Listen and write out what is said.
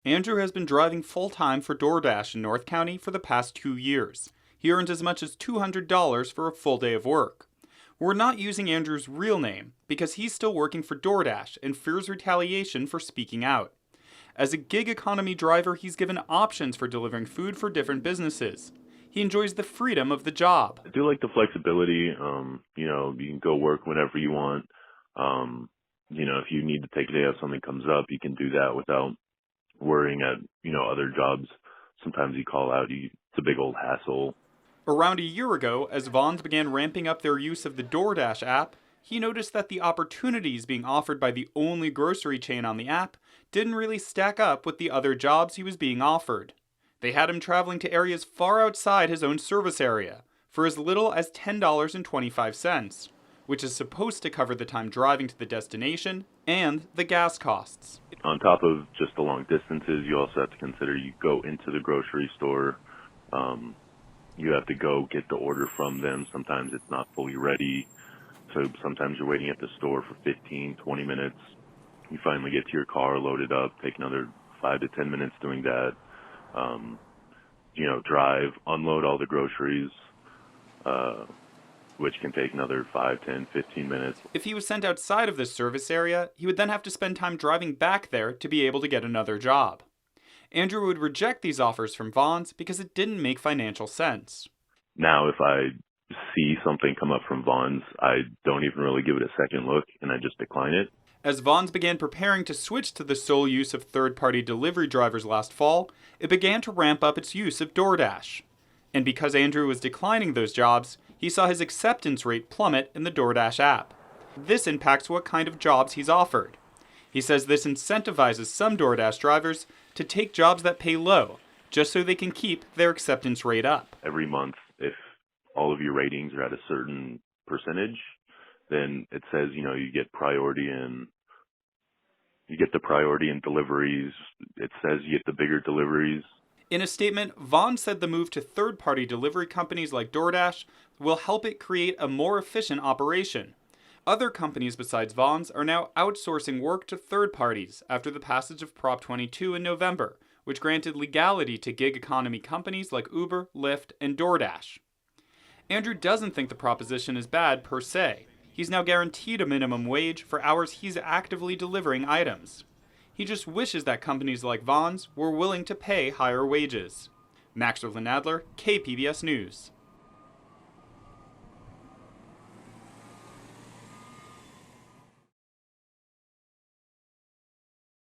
Andrew has been driving full-time for DoorDash in North County for the past 2 years. He earns as much as $200 for a full day of work. We're not using Andrew's real name because he's still working for DoorDash and fears retaliation for speaking out. As a gig economy driver, he's given options for delivering food for different businesses. He enjoys the freedom of the job. I do like the flexibility. You can go work whenever you want. If you need to take a day off, something comes up, you can do that without worrying at, other jobs. Sometimes you call out, it's a big old hassle. Around a year ago, as Vons began ramping up their use of the DoorDash app, he noticed that the opportunities being offered by the only grocery chain on the app didn't really stack up with the other jobs he was being offered. They had him traveling to areas far outside his own service area for as little as $10.25, which is supposed to cover the time driving to the destination and the gas costs. On top of just the long distances, you also have to consider you go into the grocery store. You have to go get the order from them. Sometimes it's not fully ready. So sometimes you're waiting at the store for 15, 20 minutes. You finally get to your car, load it up, take another 5 to 10 minutes doing that. Drive, unload all the groceries, which can take another 5, 10, 15 minutes. If he was sent outside of this service area, he would then have to spend time driving back there to be able to get another job. Andrew would reject these offers from Vons because it didn't make financial sense. Now, if I see something come up from Vons, I don't even really give it a second look, and I just decline it. As Vons began preparing to switch to the sole use of third-party delivery drivers last fall, it began to ramp up its use of DoorDash. And because Andrew was declining those jobs, he saw his acceptance rate plummet in the DoorDash app. This impacts what kind of jobs he's offered. He says this incentivizes some DoorDash drivers to take jobs that pay low, just so they can keep their acceptance rate up. Every month, if all of your ratings are at a certain percentage, then it says, you get priority in, the priority in deliveries. It says you get the bigger deliveries. In a statement, Vaughn said the move to third-party delivery companies like DoorDash will help it create a more efficient operation. Other companies besides Vaughn's are now outsourcing work to third parties after the passage of Prop 22 in November, which granted legality to gig economy companies like Uber, Lyft, and DoorDash. Andrew doesn't think the proposition is bad per se. He's now guaranteed a minimum wage for hours he's actively delivering items. He just wishes that companies like Vaughn's were willing to pay higher wages. Max Rivlin-Nadler, KPBS News.